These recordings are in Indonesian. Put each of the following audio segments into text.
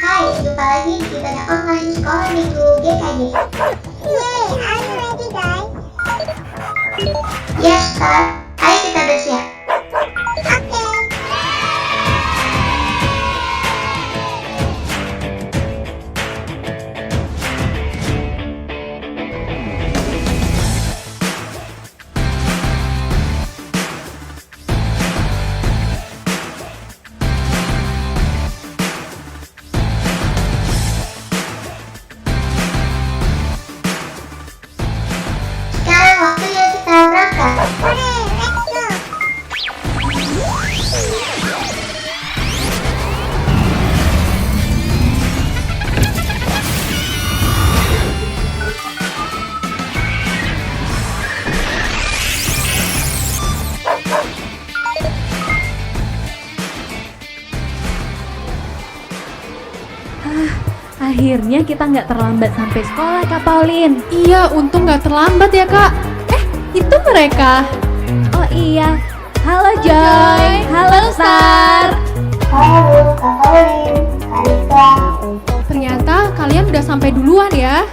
Hai, jumpa lagi di Tanya Online Sekolah Minggu GKJ. Yeay, are you ready guys? Yes, Kak. Ayo kita bersiap. Oke. Sekarang waktunya kita berangkat. Hore, let's go. Akhirnya kita nggak terlambat sampai sekolah, Kak Pauline. Iya, untung nggak terlambat ya kak. Itu mereka. Oh iya, halo Joy, halo Star. Halo, Kak Pauline, Kak Rika. Ternyata kalian udah sampai duluan ya.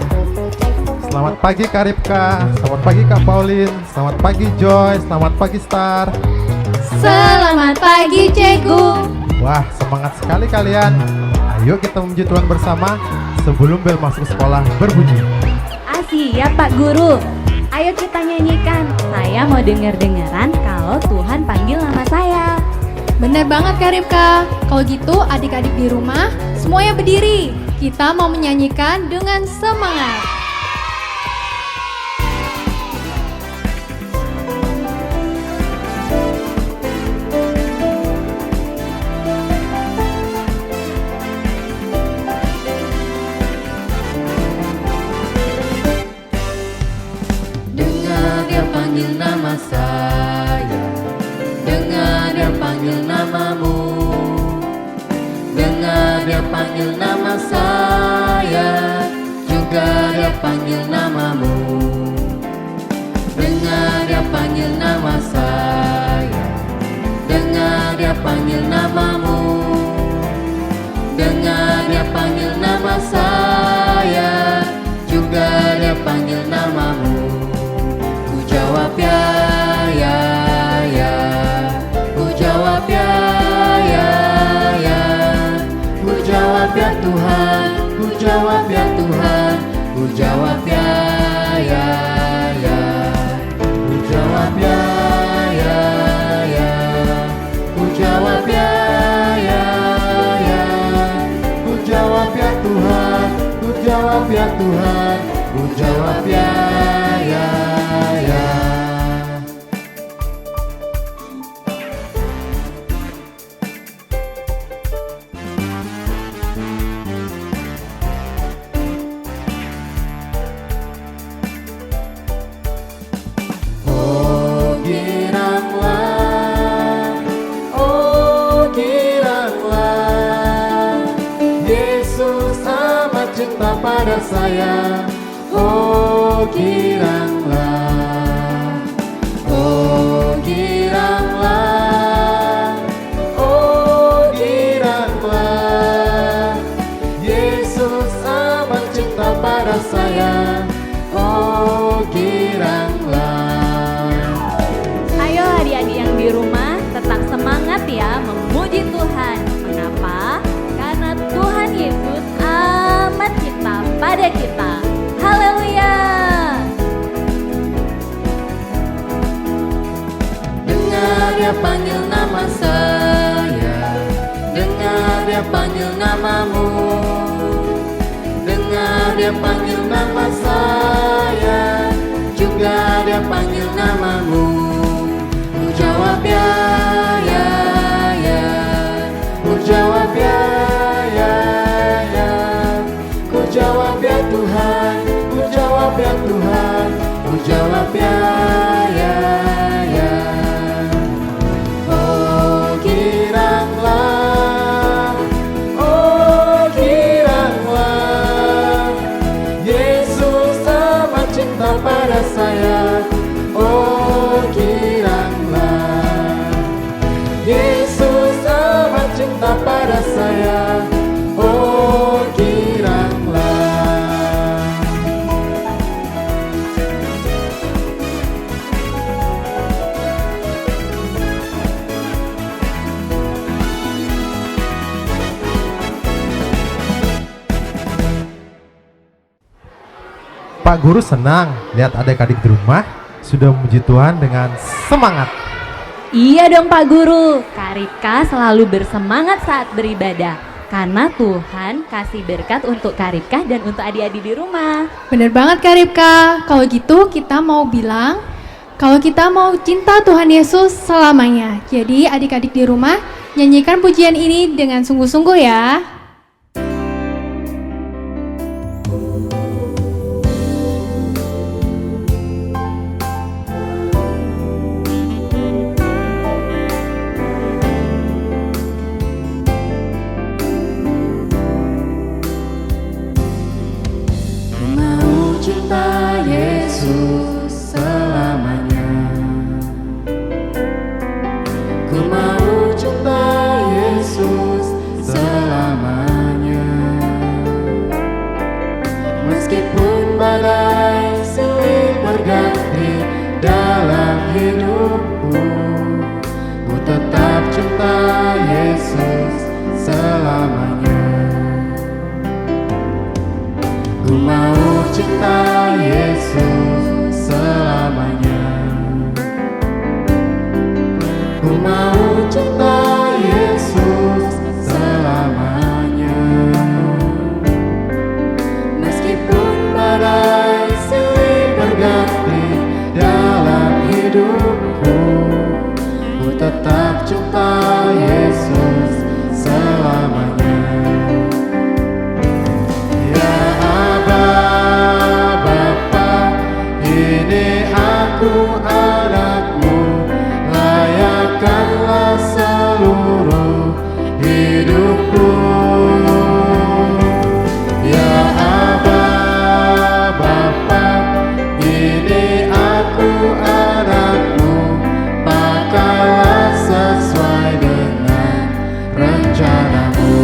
Selamat pagi Kak Ripka, selamat pagi Kak Pauline, selamat pagi Joy, selamat pagi Star. Selamat pagi Cikgu. Wah, semangat sekali kalian. Ayo kita memuji Tuhan bersama sebelum bel masuk sekolah berbunyi. Siap Pak Guru. Ayo kita nyanyikan. Saya mau denger-dengeran kalau Tuhan panggil nama saya. Bener banget Kak Ripka. Kalau gitu adik-adik di rumah semuanya berdiri. Kita mau menyanyikan dengan semangat. Dengar dia panggil nama saya, dengar dia panggil namamu, dengar dia panggil nama saya, juga dia panggil namamu. Dengar dia panggil nama saya, dengar dia panggil namamu, dengar dia panggil nama saya, juga dia panggil namamu. Ku jawab ya, ku jawab ya, ku jawab ya Tuhan, ku jawab ya Tuhan, ku jawab ya, ku jawab ya, ku jawab ya, ku jawab ya Tuhan, ku jawab ya Tuhan, ku jawab ya. Oh giranglah, Yesus amat cinta pada saya. Oh giranglah, oh giranglah, oh giranglah, Yesus amat cinta pada saya. Oh giranglah. Ayo adik-adik yang di rumah tetap semangat ya memuji Tuhan. Mengapa? Karena Tuhan Yesus amat cinta pada kita. Haleluya. Dengar dia panggil nama saya, dengar dia panggil namamu, dengar dia panggil nama saya, juga dia panggil namamu. Ku jawab ya, ku jawab ya, ku jawab ya Tuhan, ku jawab ya Tuhan, ku jawab ya. Oh giranglah, oh giranglah, Yesus amat cinta pada saya. Oh Pak Guru senang lihat adik-adik di rumah sudah memuji Tuhan dengan semangat. Iya dong Pak Guru, Kak Ripka selalu bersemangat saat beribadah karena Tuhan kasih berkat untuk Kak Ripka dan untuk adik-adik di rumah. Bener banget Kak Ripka. Kalau gitu kita mau bilang, kalau kita mau cinta Tuhan Yesus selamanya. Jadi adik-adik di rumah nyanyikan pujian ini dengan sungguh-sungguh ya. Ku mau cinta Yesus selamanya. Ku mau cinta Yesus selamanya. Meskipun badai silih berganti dalam hidupku, ku tetap cinta Yesus selamanya. Ku mau cinta Yesus selamanya. Ku mau cinta Yesus selamanya. Meskipun badai silih berganti dalam hidupku, ku tetap cinta Yesus selamanya. Ya Aba, Bapa, ini aku anakmu, layakkanlah seluruh hidupku. Ya Aba, Bapa, ini aku anakmu, pakailah sesuai dengan rencanamu.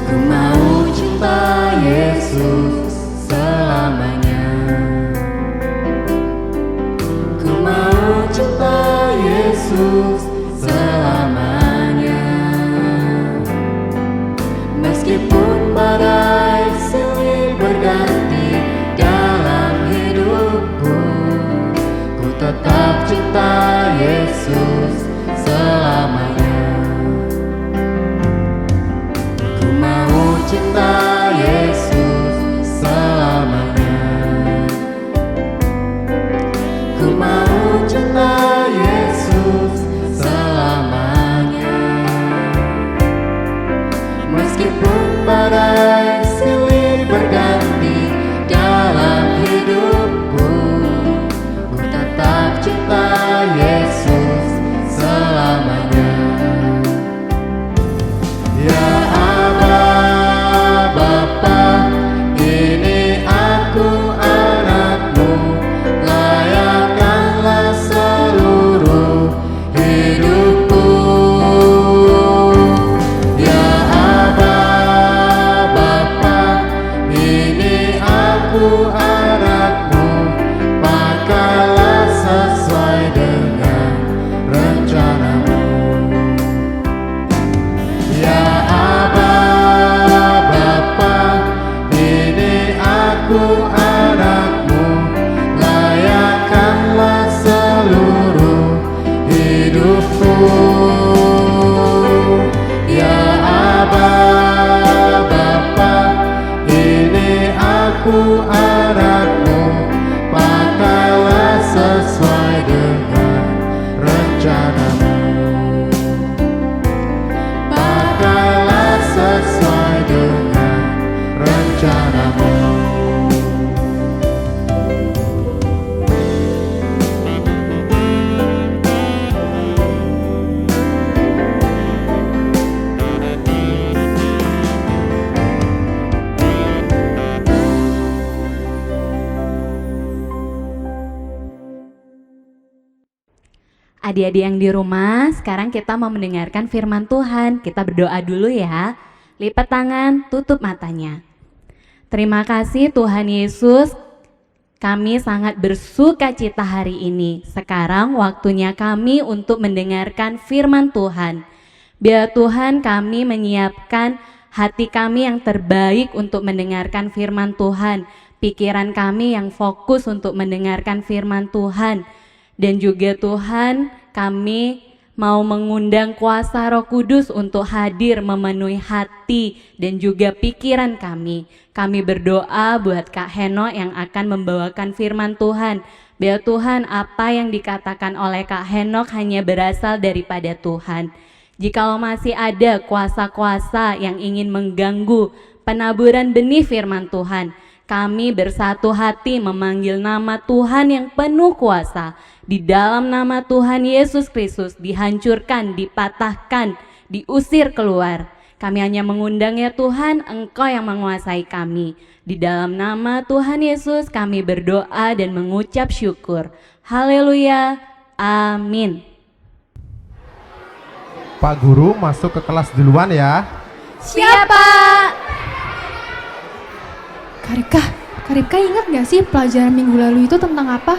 Ku mau cinta Yesus selamanya. Ku mau cinta Yesus selamanya. Meskipun badai silih berganti dalam hidupku, ku tetap cinta Yesus selamanya. Ku mau cinta Yesus selamanya. Ku mau cinta Yesus selamanya. Meskipun badai silih berganti dalam hidupku, ku tetap cinta Yesus selamanya. Ya Aba, Bapa, ini aku anakmu, layakkanlah seluruh hidupku. Ya Aba, Bapa, ini aku anakmu, pakailah sesuai dengan rencanamu. Ya Aba, Bapa, ini aku anakmu, layakkanlah seluruh hidupku. Ya Aba, Bapa, ini aku anakmu, pakailah sesuai dengan rencanamu. Pakailah sesuai dengan rencanamu. Adik-adik yang di rumah, sekarang kita mau mendengarkan firman Tuhan. Kita berdoa dulu ya. Lipat tangan, tutup matanya. Terima kasih Tuhan Yesus, Kami sangat bersuka cita hari ini. Sekarang waktunya kami untuk mendengarkan firman Tuhan. Biar Tuhan kami menyiapkan hati kami yang terbaik untuk mendengarkan firman Tuhan. Pikiran kami yang fokus untuk mendengarkan firman Tuhan. Dan juga Tuhan, kami mau mengundang kuasa Roh Kudus untuk hadir memenuhi hati dan juga pikiran kami. Kami berdoa buat Kak Heno yang akan membawakan firman Tuhan. Biar Tuhan, apa yang dikatakan oleh Kak Henok hanya berasal daripada Tuhan. Jikalau masih ada kuasa-kuasa yang ingin mengganggu penaburan benih firman Tuhan, kami bersatu hati memanggil nama Tuhan yang penuh kuasa. Di dalam nama Tuhan Yesus Kristus dihancurkan, dipatahkan, diusir keluar. Kami hanya mengundang ya Tuhan, Engkau yang menguasai kami. Di dalam nama Tuhan Yesus kami berdoa dan mengucap syukur. Haleluya, amin. Pak Guru masuk ke kelas duluan ya. Siapa? Kak Ripka ingat gak sih pelajaran minggu lalu itu tentang apa?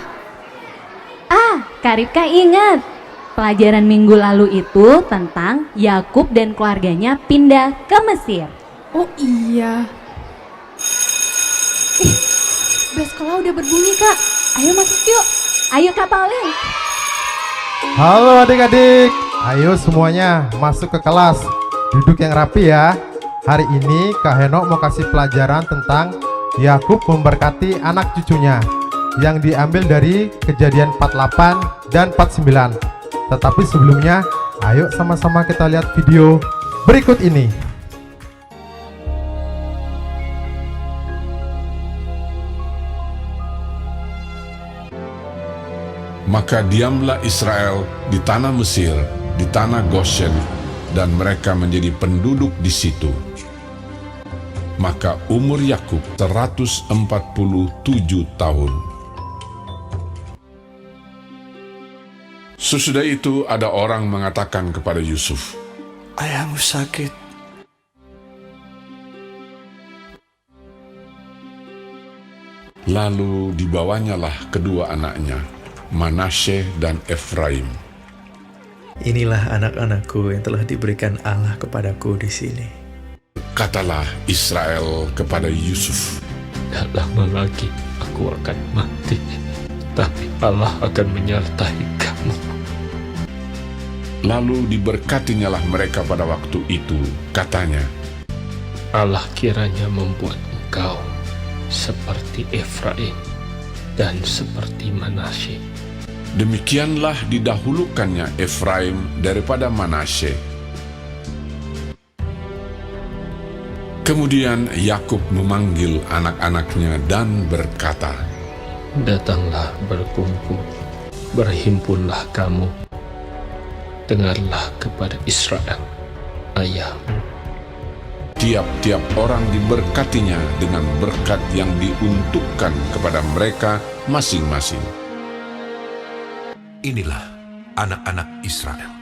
Kak Ripka ingat. Pelajaran minggu lalu itu tentang Yakub dan keluarganya pindah ke Mesir. Oh iya. Bel sekolah udah berbunyi Kak. Ayo masuk yuk. Ayo Kak Pauline. Halo adik-adik, ayo semuanya masuk ke kelas. Duduk yang rapi ya. Hari ini Kak Henok mau kasih pelajaran tentang Yakub memberkati anak cucunya yang diambil dari Kejadian 48 dan 49. Tetapi sebelumnya, ayo sama-sama kita lihat video berikut ini. Maka diamlah Israel di tanah Mesir, di tanah Goshen, dan mereka menjadi penduduk di situ. Maka umur Yakub 147 tahun. Sesudah itu ada orang mengatakan kepada Yusuf, "Ayahmu sakit." Lalu dibawanyalah kedua anaknya, Manasye dan Efraim. Inilah anak-anakku yang telah diberikan Allah kepadaku di sini. Katalah Israel kepada Yusuf, "Tak lama lagi aku akan mati, tapi Allah akan menyertai kamu." Lalu diberkatinyalah mereka pada waktu itu. Katanya, "Allah kiranya membuat engkau seperti Efraim dan seperti Manasye." Demikianlah didahulukannya Efraim daripada Manasye. Kemudian Yakub memanggil anak-anaknya dan berkata, "Datanglah berkumpul, berhimpunlah kamu, dengarlah kepada Israel, ayahmu. Tiap-tiap orang diberkatinya dengan berkat yang diuntukkan kepada mereka masing-masing. Inilah anak-anak Israel: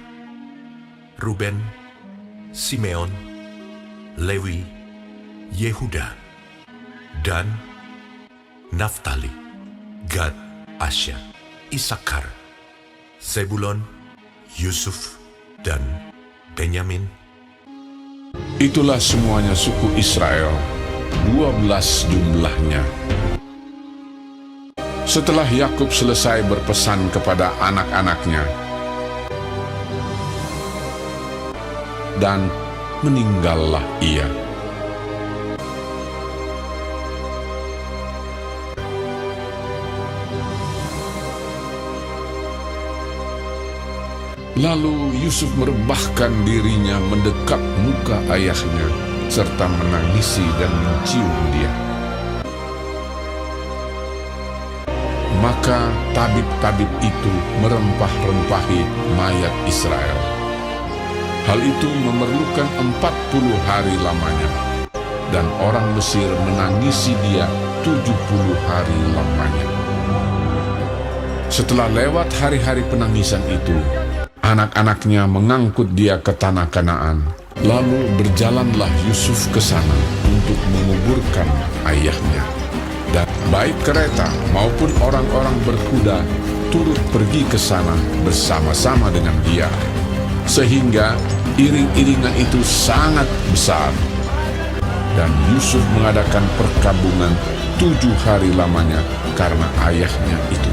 Ruben, Simeon, Lewi, Yehuda, Dan, Naftali, Gad, Asher, Isakar, Zebulon, Yusuf, dan Benyamin. Itulah semuanya suku Israel, 12 jumlahnya. Setelah Yakub selesai berpesan kepada anak-anaknya dan meninggallah ia. Lalu Yusuf merebahkan dirinya mendekat muka ayahnya serta menangisi dan mencium dia. Maka tabib-tabib itu merempah-rempahi mayat Israel. Hal itu memerlukan 40 hari lamanya, dan orang Mesir menangisi dia 70 hari lamanya. Setelah lewat hari-hari penangisan itu, anak-anaknya mengangkut dia ke tanah Kanaan. Lalu berjalanlah Yusuf ke sana untuk menguburkan ayahnya. Dan baik kereta maupun orang-orang berkuda turut pergi ke sana bersama-sama dengan dia, sehingga iring-iringan itu sangat besar. Dan Yusuf mengadakan perkabungan 7 hari lamanya karena ayahnya itu.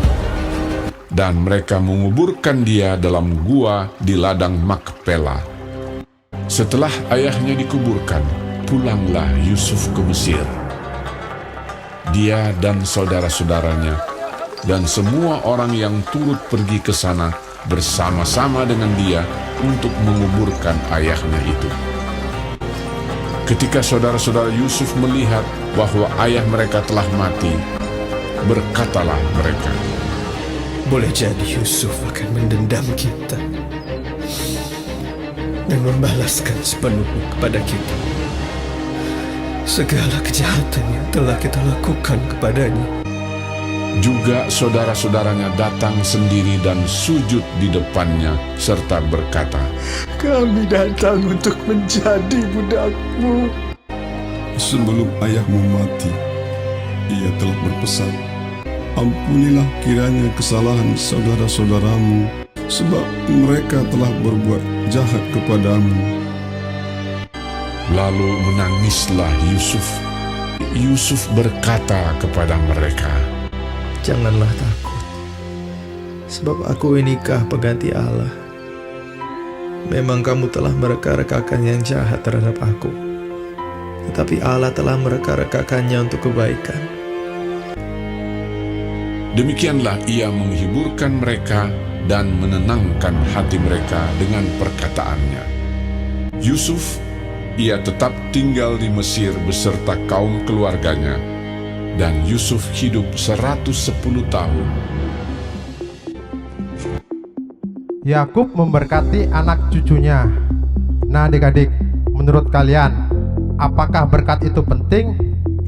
Dan mereka menguburkan dia dalam gua di ladang Makpela. Setelah ayahnya dikuburkan, pulanglah Yusuf ke Mesir. Dia dan saudara-saudaranya dan semua orang yang turut pergi ke sana bersama-sama dengan dia untuk menguburkan ayahnya itu. Ketika saudara-saudara Yusuf melihat bahwa ayah mereka telah mati, berkatalah mereka, Boleh jadi Yusuf akan mendendam kita dan membalaskan sepenuhnya kepada kita segala kejahatan yang telah kita lakukan kepadanya. Juga saudara-saudaranya datang sendiri dan sujud di depannya serta berkata, Kami datang untuk menjadi budakmu. Sebelum ayahmu mati, ia telah berpesan, Ampunilah kiranya kesalahan saudara-saudaramu, sebab mereka telah berbuat jahat kepadamu. Lalu menangislah Yusuf. Yusuf berkata kepada mereka, Janganlah takut, sebab aku inikah pengganti Allah. Memang kamu telah mereka-rekakan yang jahat terhadap aku, tetapi Allah telah mereka-rekakannya untuk kebaikan. Demikianlah ia menghiburkan mereka dan menenangkan hati mereka dengan perkataannya. Yusuf, ia tetap tinggal di Mesir beserta kaum keluarganya, dan Yusuf hidup 110 tahun. Yakub memberkati anak cucunya. Nah adik-adik, menurut kalian, apakah berkat itu penting?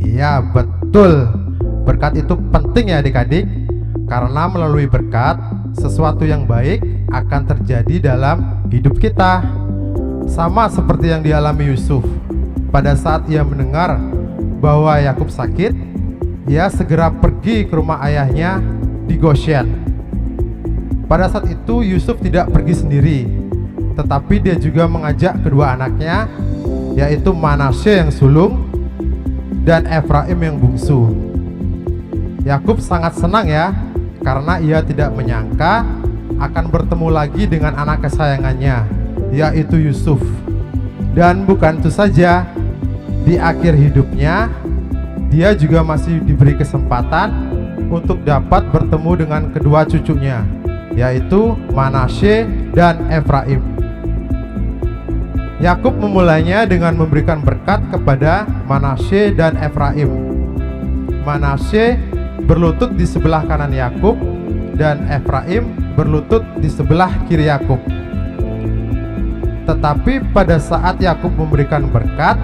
Iya, betul. Berkat itu penting ya adik-adik, karena melalui berkat, sesuatu yang baik akan terjadi dalam hidup kita. Sama seperti yang dialami Yusuf. Pada saat ia mendengar bahwa Yakub sakit, ia segera pergi ke rumah ayahnya di Goshen. Pada saat itu Yusuf tidak pergi sendiri, tetapi dia juga mengajak kedua anaknya, yaitu Manasye yang sulung dan Efraim yang bungsu. Yakub sangat senang ya, karena ia tidak menyangka akan bertemu lagi dengan anak kesayangannya, yaitu Yusuf. Dan bukan itu saja, di akhir hidupnya dia juga masih diberi kesempatan untuk dapat bertemu dengan kedua cucunya, yaitu Manasye dan Efraim. Yakub memulainya dengan memberikan berkat kepada Manasye dan Efraim. Manasye berlutut di sebelah kanan Yakub dan Efraim berlutut di sebelah kiri Yakub. Tetapi pada saat Yakub memberikan berkat,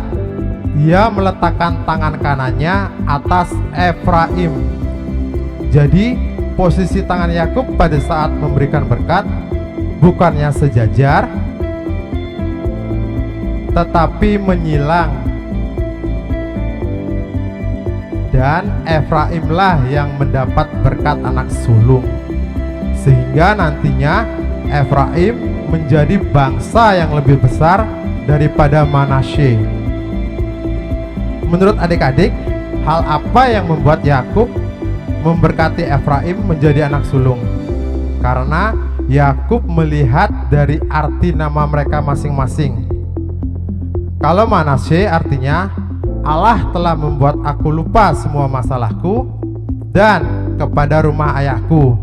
ia meletakkan tangan kanannya atas Efraim. Jadi posisi tangan Yakub pada saat memberikan berkat bukannya sejajar, tetapi menyilang. Dan Efraimlah yang mendapat berkat anak sulung, sehingga nantinya Efraim menjadi bangsa yang lebih besar daripada Manasye. Menurut adik-adik, hal apa yang membuat Yakub memberkati Efraim menjadi anak sulung? Karena Yakub melihat dari arti nama mereka masing-masing. Kalau Manasye artinya Allah telah membuat aku lupa semua masalahku dan kepada rumah ayahku.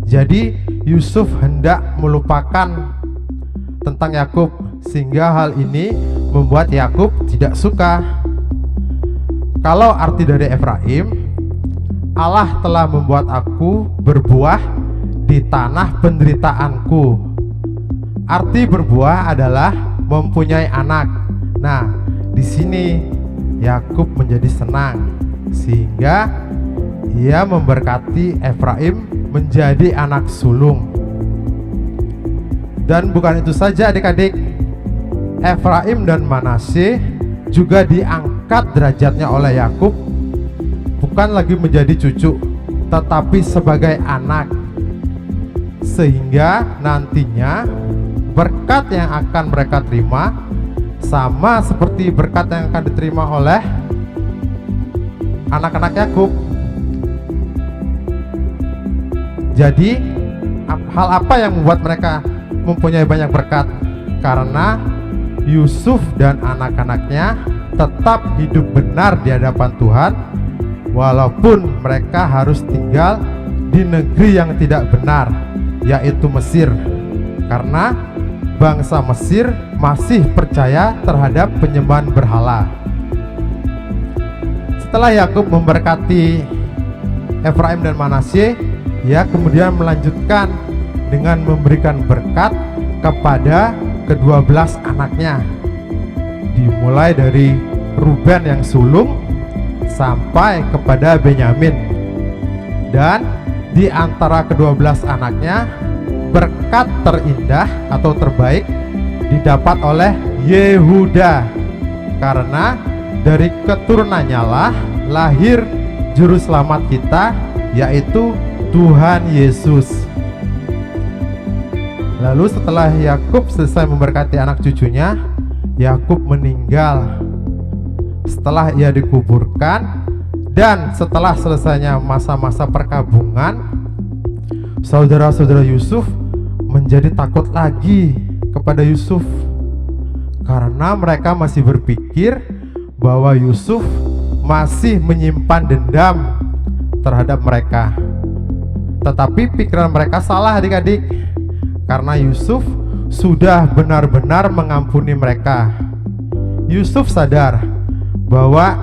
Jadi Yusuf hendak melupakan tentang Yakub, sehingga hal ini membuat Yakub tidak suka. Kalau arti dari Efraim, Allah telah membuat aku berbuah di tanah penderitaanku. Arti berbuah adalah mempunyai anak. Nah, di sini Yakub menjadi senang, sehingga ia memberkati Efraim menjadi anak sulung. Dan bukan itu saja adik-adik, Efraim dan Manasye juga diangkat derajatnya oleh Yakub, bukan lagi menjadi cucu, tetapi sebagai anak. Sehingga nantinya berkat yang akan mereka terima sama seperti berkat yang akan diterima oleh anak-anak Yakub. Jadi hal apa yang membuat mereka mempunyai banyak berkat? Karena Yusuf dan anak-anaknya tetap hidup benar di hadapan Tuhan, walaupun mereka harus tinggal di negeri yang tidak benar, yaitu Mesir. Karena bangsa Mesir masih percaya terhadap penyembahan berhala. Setelah Yakub memberkati Efraim dan Manasye, ia kemudian melanjutkan dengan memberikan berkat kepada ke-12 anaknya, dimulai dari Ruben yang sulung sampai kepada Benyamin. Dan di antara ke-12 anaknya, berkat terindah atau terbaik didapat oleh Yehuda, karena dari keturunannya lah lahir juru selamat kita, yaitu Tuhan Yesus. Lalu setelah Yakub selesai memberkati anak cucunya, Yakub meninggal. Setelah ia dikuburkan dan setelah selesainya masa-masa perkabungan, saudara-saudara Yusuf menjadi takut lagi kepada Yusuf, karena mereka masih berpikir bahwa Yusuf masih menyimpan dendam terhadap mereka. Tetapi pikiran mereka salah, adik-adik, karena Yusuf sudah benar-benar mengampuni mereka. Yusuf sadar bahwa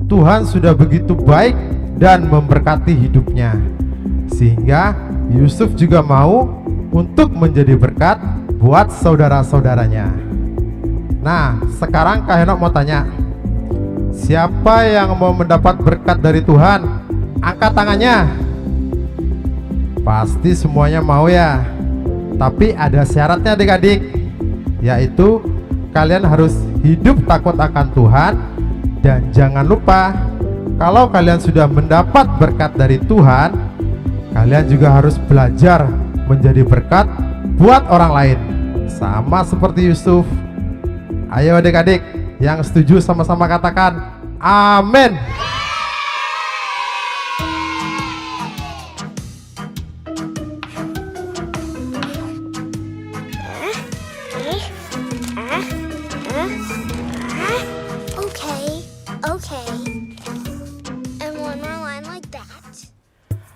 Tuhan sudah begitu baik dan memberkati hidupnya, sehingga Yusuf juga mau untuk menjadi berkat buat saudara-saudaranya. Nah, sekarang Kak Henok mau tanya, siapa yang mau mendapat berkat dari Tuhan? Angkat tangannya. Pasti semuanya mau ya. Tapi ada syaratnya adik-adik, yaitu kalian harus hidup takut akan Tuhan. Dan jangan lupa, kalau kalian sudah mendapat berkat dari Tuhan, kalian juga harus belajar menjadi berkat buat orang lain, sama seperti Yusuf. Ayo adik-adik, yang setuju sama-sama katakan amin.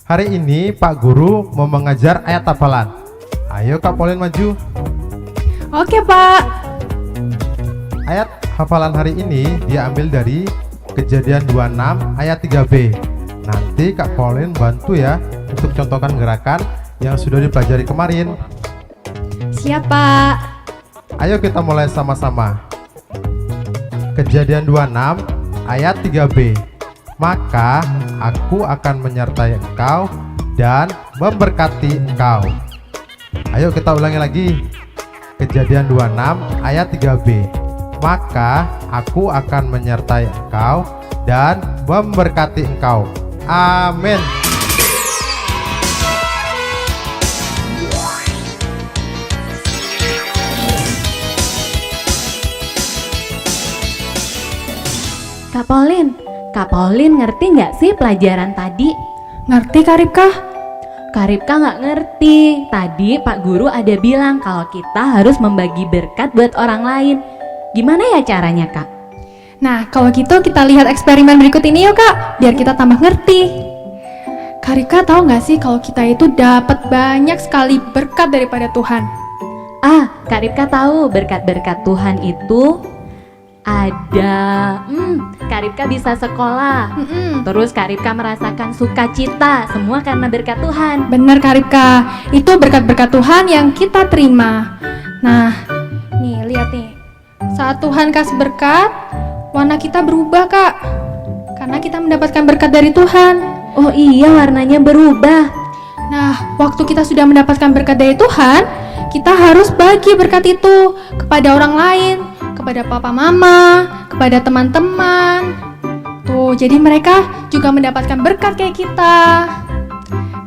Hari ini Pak Guru mau mengajar ayat hafalan. Ayo Kak Pauline maju. Oke Pak. Ayat hafalan hari ini diambil dari Kejadian 26 ayat 3b. Nanti Kak Pauline bantu ya untuk contohkan gerakan yang sudah dipelajari kemarin. Siap Pak. Ayo kita mulai sama-sama. Kejadian 26 ayat 3b. Maka aku akan menyertai engkau dan memberkati engkau. Ayo kita ulangi lagi. Kejadian 26 ayat 3b. Maka aku akan menyertai engkau dan memberkati engkau. Amin. Kak Pauline ngerti nggak sih pelajaran tadi? Ngerti Kak Ripka? Kak Ripka nggak ngerti. Tadi Pak Guru ada bilang kalau kita harus membagi berkat buat orang lain. Gimana ya caranya Kak? Nah kalau gitu kita lihat eksperimen berikut ini yuk Kak, biar kita tambah ngerti. Kak Ripka tahu nggak sih kalau kita itu dapat banyak sekali berkat daripada Tuhan? Kak Ripka tahu berkat-berkat Tuhan itu ada. Kak Ripka bisa sekolah. Terus Kak Ripka merasakan sukacita. Semua karena berkat Tuhan. Bener Kak Ripka, itu berkat-berkat Tuhan yang kita terima. Nah, nih lihat nih. Saat Tuhan kasih berkat, warna kita berubah Kak, karena kita mendapatkan berkat dari Tuhan. Oh iya, warnanya berubah. Nah, waktu kita sudah mendapatkan berkat dari Tuhan, kita harus bagi berkat itu kepada orang lain, kepada papa mama, kepada teman-teman. Tuh, jadi mereka juga mendapatkan berkat kayak kita.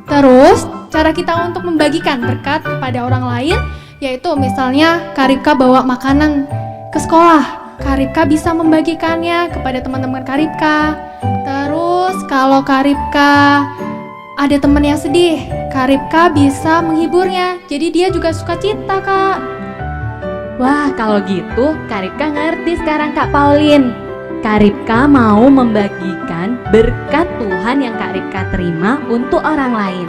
Terus, cara kita untuk membagikan berkat kepada orang lain, yaitu misalnya Kak Ripka bawa makanan ke sekolah. Kak Ripka bisa membagikannya kepada teman-teman Kak Ripka. Terus, kalau Kak Ripka ada teman yang sedih, Kak Ripka bisa menghiburnya. Jadi dia juga suka cita, Kak. Wah, kalau gitu Kak Ripka ngerti sekarang Kak Pauline. Kak Ripka mau membagikan berkat Tuhan yang Kak Ripka terima untuk orang lain.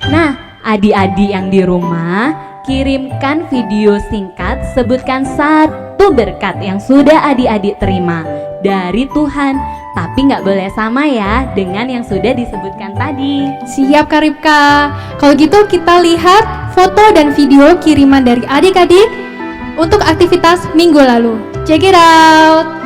Nah, adik-adik yang di rumah, kirimkan video singkat, sebutkan satu berkat yang sudah adik-adik terima dari Tuhan. Tapi nggak boleh sama ya dengan yang sudah disebutkan tadi. Siap Kak Ripka. Kalau gitu kita lihat foto dan video kiriman dari adik-adik untuk aktivitas minggu lalu. Check it out.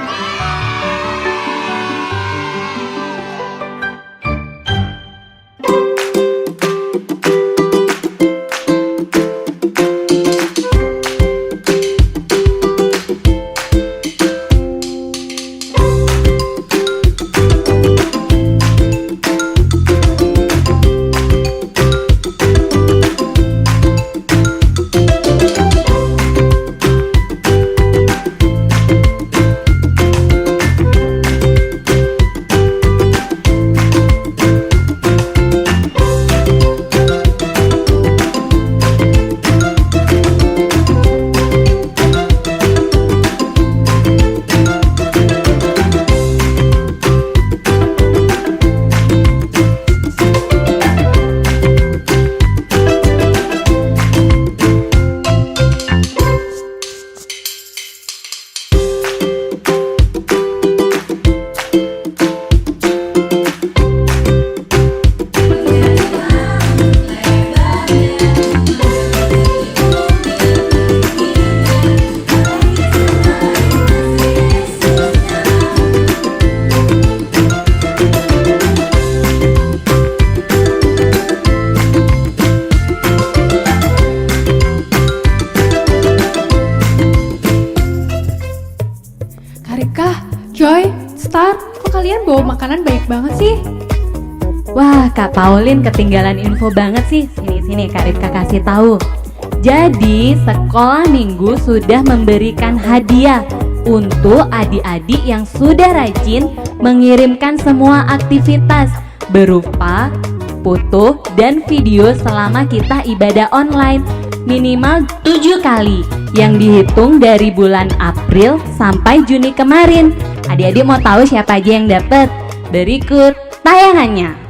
Joy, Star, kok kalian bawa makanan banyak banget sih? Wah, Kak Pauline ketinggalan info banget sih. Sini Kak Ripka kasih tahu. Jadi, sekolah minggu sudah memberikan hadiah untuk adik-adik yang sudah rajin mengirimkan semua aktivitas berupa foto dan video selama kita ibadah online minimal 7 kali yang dihitung dari bulan April sampai Juni kemarin. Adik-adik mau tahu siapa aja yang dapat? Berikut tayangannya.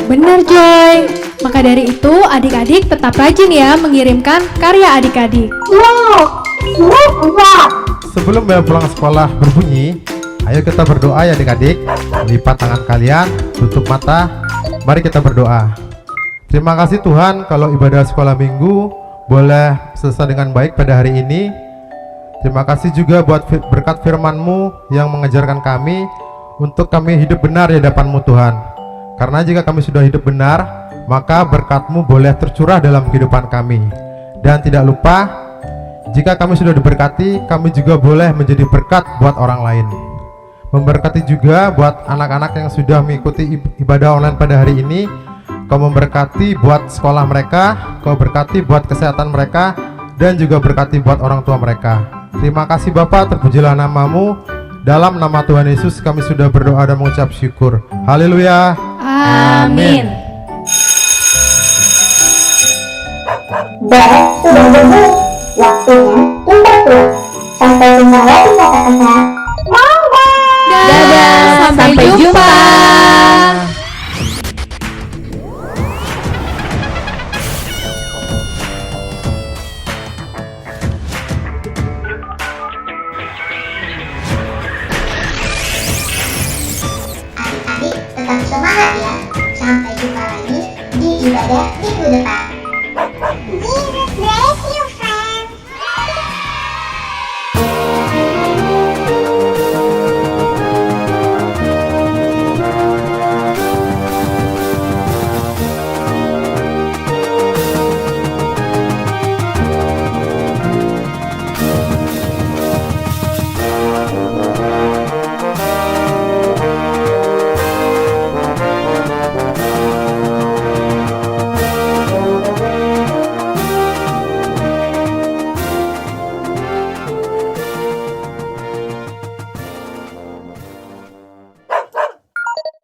Benar Joy. Maka dari itu adik-adik tetap rajin ya mengirimkan karya adik-adik. Sebelum bel pulang sekolah berbunyi, ayo kita berdoa ya adik-adik. Lipat tangan kalian, tutup mata. Mari kita berdoa. Terima kasih Tuhan kalau ibadah sekolah minggu boleh selesai dengan baik pada hari ini. Terima kasih juga buat berkat firman-Mu yang mengajarkan kami untuk kami hidup benar di hadapan-Mu Tuhan. Karena jika kami sudah hidup benar, maka berkat-Mu boleh tercurah dalam kehidupan kami. Dan tidak lupa, jika kami sudah diberkati, kami juga boleh menjadi berkat buat orang lain. Memberkati juga buat anak-anak yang sudah mengikuti ibadah online pada hari ini. Kau memberkati buat sekolah mereka, Kau berkati buat kesehatan mereka, dan juga berkati buat orang tua mereka. Terima kasih Bapa, terpujilah nama-Mu. Dalam nama Tuhan Yesus kami sudah berdoa dan mengucap syukur. Haleluya. Amin. Dan sudah berbunyi, waktunya kita pulang. Sampai jumpa lagi kakak-kakak. Dadah, sampai jumpa. Adik-adik tetap semangat ya. Sampai jumpa lagi di ibadah minggu depan.